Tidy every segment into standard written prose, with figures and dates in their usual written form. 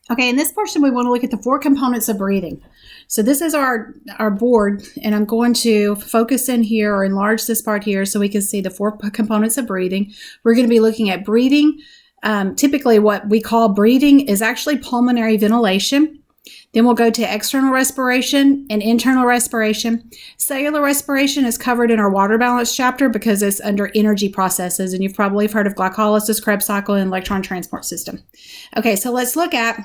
Okay, in this portion, we want to look at the 4 components of breathing. So this is our board, and I'm going to focus in here or enlarge this part here so we can see the 4 components of breathing. We're going to be looking at breathing. Typically, what we call breathing is actually pulmonary ventilation. Then we'll go to external respiration and internal respiration. Cellular respiration is covered in our water balance chapter because it's under energy processes, and you've probably heard of glycolysis, Krebs cycle, and electron transport system. Okay, so let's look at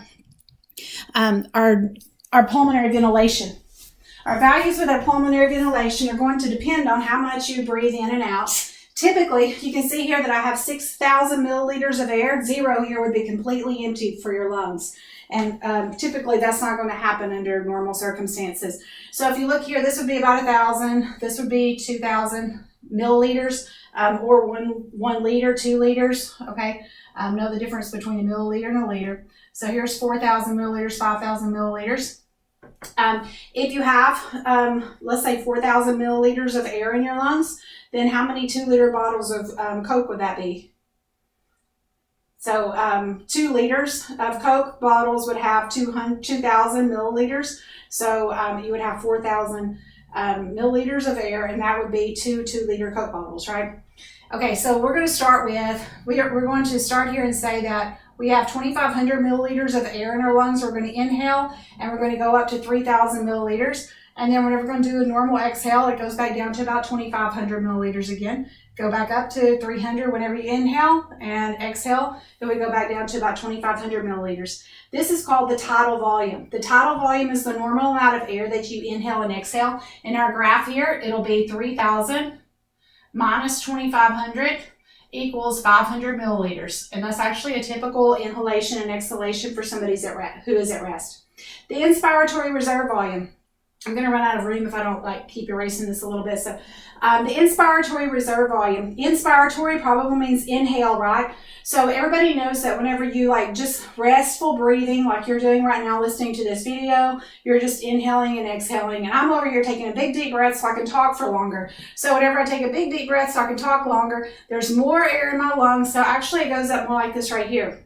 our pulmonary ventilation. Our values with our pulmonary ventilation are going to depend on how much you breathe in and out. Typically, you can see here that I have 6,000 milliliters of air. 0 here would be completely empty for your lungs. And typically, that's not going to happen under normal circumstances. So if you look here, this would be about 1,000. This would be 2,000 milliliters, or 1 liter, 2 liters. Okay, know the difference between a milliliter and a liter. So here's 4,000 milliliters, 5,000 milliliters. If you have, let's say 4,000 milliliters of air in your lungs, then how many 2-liter bottles of Coke would that be? So 2 liters of Coke bottles would have 2,000 milliliters. So you would have 4,000 milliliters of air, and that would be 2 2-liter Coke bottles, right? Okay, so we're going to start with, we're going to start here and say that we have 2,500 milliliters of air in our lungs. We're going to inhale, and we're going to go up to 3,000 milliliters. And then whenever we're going to do a normal exhale, it goes back down to about 2,500 milliliters again. Go back up to 300 whenever you inhale, and exhale, then we go back down to about 2,500 milliliters. This is called the tidal volume. The tidal volume is the normal amount of air that you inhale and exhale. In our graph here, it'll be 3,000 minus 2,500 equals 500 milliliters. And that's actually a typical inhalation and exhalation for somebody who is at rest. The inspiratory reserve volume. I'm going to run out of room if I don't keep erasing this a little bit. So the inspiratory reserve volume. Inspiratory probably means inhale, right? So everybody knows that whenever you just restful breathing, like you're doing right now listening to this video, you're just inhaling and exhaling. And I'm over here taking a big deep breath so I can talk for longer. So whenever I take a big deep breath so I can talk longer, there's more air in my lungs. So actually it goes up more like this right here.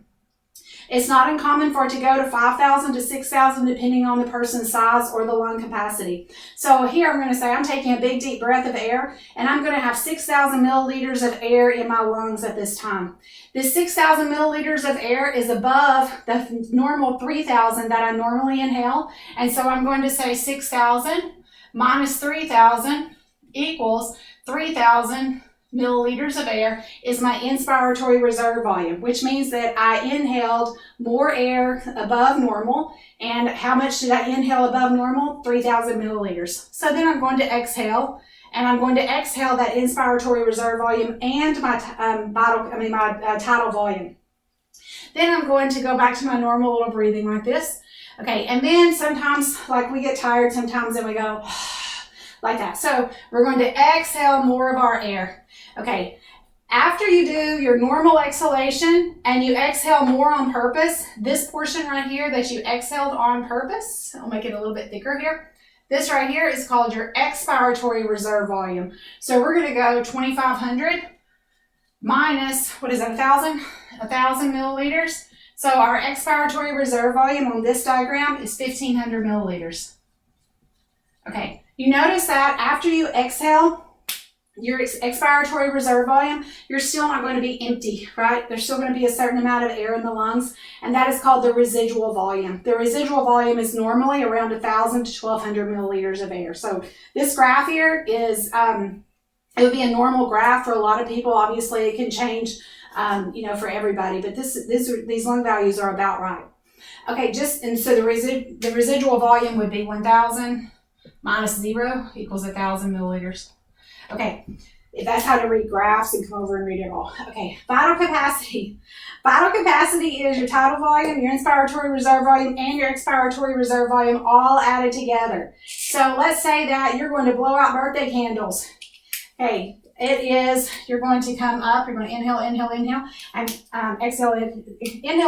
It's not uncommon for it to go to 5,000 to 6,000 depending on the person's size or the lung capacity. So here I'm going to say I'm taking a big deep breath of air, and I'm going to have 6,000 milliliters of air in my lungs at this time. This 6,000 milliliters of air is above the normal 3,000 that I normally inhale, and so I'm going to say 6,000 minus 3,000 equals 3,000 milliliters of air is my inspiratory reserve volume, which means that I inhaled more air above normal. And how much did I inhale above normal? 3,000 milliliters. So then I'm going to exhale, and I'm going to exhale that inspiratory reserve volume and my tidal volume. Then I'm going to go back to my normal little breathing like this. Okay, and then sometimes we get tired sometimes and we go like that. So we're going to exhale more of our air. Okay, after you do your normal exhalation and you exhale more on purpose, this portion right here that you exhaled on purpose, I'll make it a little bit thicker here. This right here is called your expiratory reserve volume. So we're going to go 2,500 minus, what is that, 1,000? 1,000 milliliters. So our expiratory reserve volume on this diagram is 1,500 milliliters. Okay, you notice that after you exhale your expiratory reserve volume, you're still not going to be empty, right? There's still going to be a certain amount of air in the lungs, and that is called the residual volume. The residual volume is normally around 1,000 to 1,200 milliliters of air. So this graph here is, it would be a normal graph for a lot of people. Obviously, it can change, for everybody, but these lung values are about right. Okay, and so the residual volume would be 1,000 minus 0 equals 1,000 milliliters. Okay, that's how to read graphs and come over and read it all. Okay, vital capacity. Vital capacity is your tidal volume, your inspiratory reserve volume, and your expiratory reserve volume all added together. So let's say that you're going to blow out birthday candles. Okay, you're going to come up, you're going to inhale, and exhale,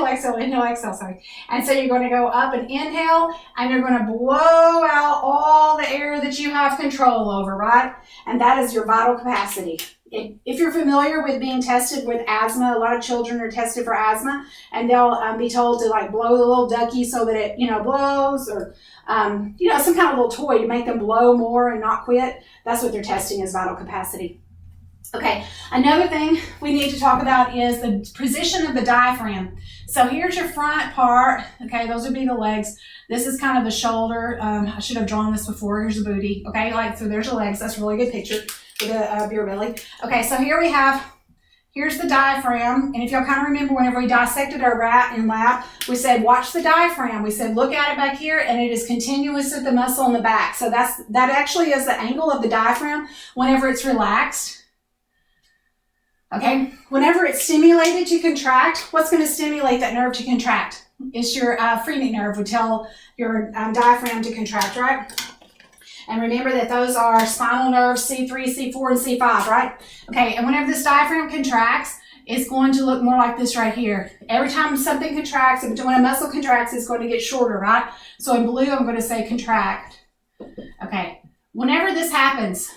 exhale, sorry. And so you're going to go up and inhale, and you're going to blow out all the air that you have control over, right? And that is your vital capacity. if you're familiar with being tested with asthma, a lot of children are tested for asthma, and they'll be told to like blow the little ducky so that it, blows, or, some kind of little toy to make them blow more and not quit. That's what they're testing is vital capacity. Okay, another thing we need to talk about is the position of the diaphragm. So here's your front part. Okay, those would be the legs. This is kind of the shoulder. I should have drawn this before. Here's the booty. Okay, so there's your legs. That's a really good picture with the beer belly. Okay, so here's the diaphragm. And if y'all kind of remember, whenever we dissected our rat in lab, we said, watch the diaphragm. We said, look at it back here, and it is continuous with the muscle in the back. So that actually is the angle of the diaphragm whenever it's relaxed. Okay, whenever it's stimulated to contract, what's going to stimulate that nerve to contract? It's your phrenic nerve would tell your diaphragm to contract, right? And remember that those are spinal nerves C3, C4, and C5, right? Okay, and whenever this diaphragm contracts, it's going to look more like this right here. Every time something contracts, when a muscle contracts, it's going to get shorter, right? So in blue, I'm going to say contract. Okay, whenever this happens,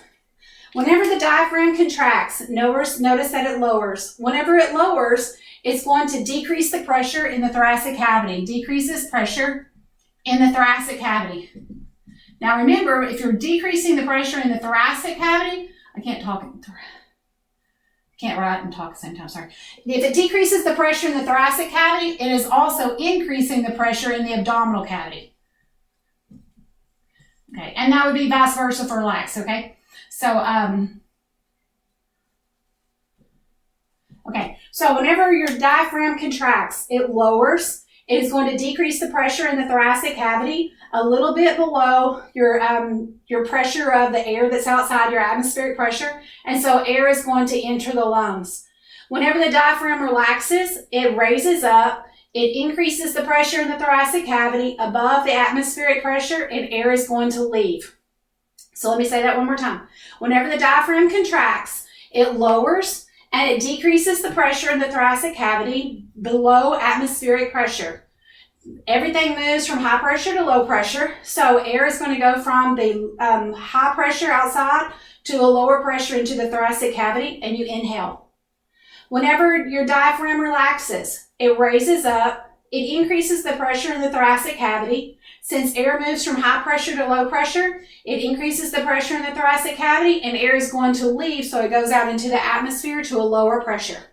whenever the diaphragm contracts, notice that it lowers. Whenever it lowers, it's going to decrease the pressure in the thoracic cavity. Decreases pressure in the thoracic cavity. Now remember, if you're decreasing the pressure in the thoracic cavity, I can't write and talk at the same time, sorry. If it decreases the pressure in the thoracic cavity, it is also increasing the pressure in the abdominal cavity. Okay, and that would be vice versa for lax, okay? So, so whenever your diaphragm contracts, it lowers. It is going to decrease the pressure in the thoracic cavity a little bit below your pressure of the air that's outside your atmospheric pressure. And so air is going to enter the lungs. Whenever the diaphragm relaxes, it raises up. It increases the pressure in the thoracic cavity above the atmospheric pressure, and air is going to leave. So let me say that one more time. Whenever the diaphragm contracts, it lowers and it decreases the pressure in the thoracic cavity below atmospheric pressure. Everything moves from high pressure to low pressure. So air is going to go from the high pressure outside to a lower pressure into the thoracic cavity, and you inhale. Whenever your diaphragm relaxes, it raises up. It increases the pressure in the thoracic cavity. Since air moves from high pressure to low pressure, it increases the pressure in the thoracic cavity, and air is going to leave, so it goes out into the atmosphere to a lower pressure.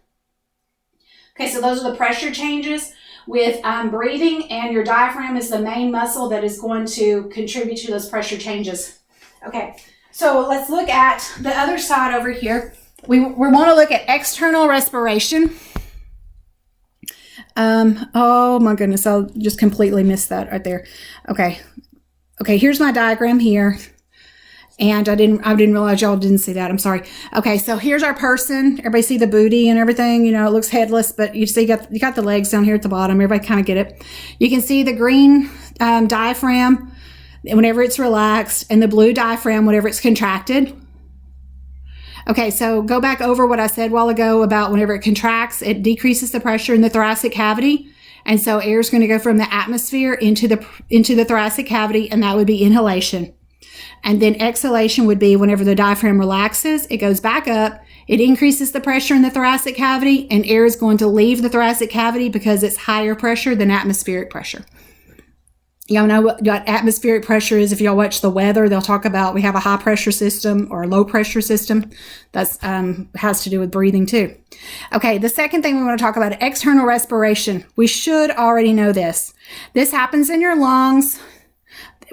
Okay, so those are the pressure changes with breathing, and your diaphragm is the main muscle that is going to contribute to those pressure changes. Okay, so let's look at the other side over here. We want to look at external respiration. Oh my goodness, I just completely missed that right there. Okay, here's my diagram here. And I didn't realize y'all didn't see that. I'm sorry. Okay, so here's our person. Everybody see the booty and everything? You know, it looks headless, but you see you got the legs down here at the bottom. Everybody kind of get it. You can see the green diaphragm whenever it's relaxed, and the blue diaphragm whenever it's contracted. Okay, so go back over what I said a while ago about whenever it contracts, it decreases the pressure in the thoracic cavity. And so air is going to go from the atmosphere into the thoracic cavity, and that would be inhalation. And then exhalation would be whenever the diaphragm relaxes, it goes back up, it increases the pressure in the thoracic cavity, and air is going to leave the thoracic cavity because it's higher pressure than atmospheric pressure. Y'all know what atmospheric pressure is. If y'all watch the weather, they'll talk about we have a high pressure system or a low pressure system. That's has to do with breathing too. Okay, the second thing we want to talk about, external respiration. We should already know this. This happens in your lungs.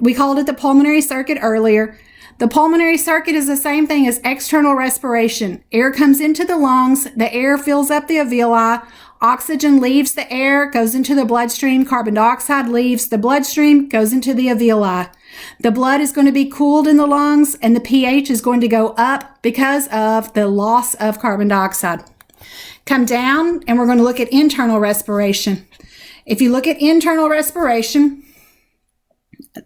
We called it the pulmonary circuit earlier. The pulmonary circuit is the same thing as external respiration. Air comes into the lungs, the air fills up the alveoli, oxygen leaves the air, goes into the bloodstream, carbon dioxide leaves the bloodstream, goes into the alveoli. The blood is going to be cooled in the lungs, and the pH is going to go up because of the loss of carbon dioxide. Come down, and we're going to look at internal respiration. If you look at internal respiration,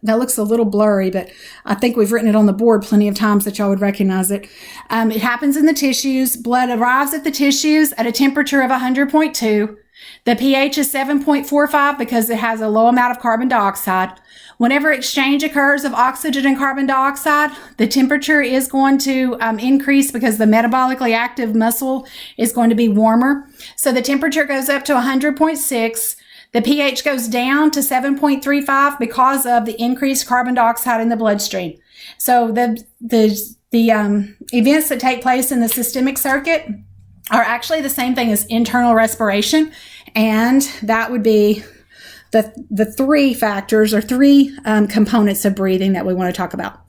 that looks a little blurry, but I think we've written it on the board plenty of times that y'all would recognize it. It happens in the tissues. Blood arrives at the tissues at a temperature of 100.2. The pH is 7.45 because it has a low amount of carbon dioxide. Whenever exchange occurs of oxygen and carbon dioxide, the temperature is going to increase because the metabolically active muscle is going to be warmer. So the temperature goes up to 100.6. The pH goes down to 7.35 because of the increased carbon dioxide in the bloodstream. So the events that take place in the systemic circuit are actually the same thing as internal respiration, and that would be the three factors or three components of breathing that we want to talk about.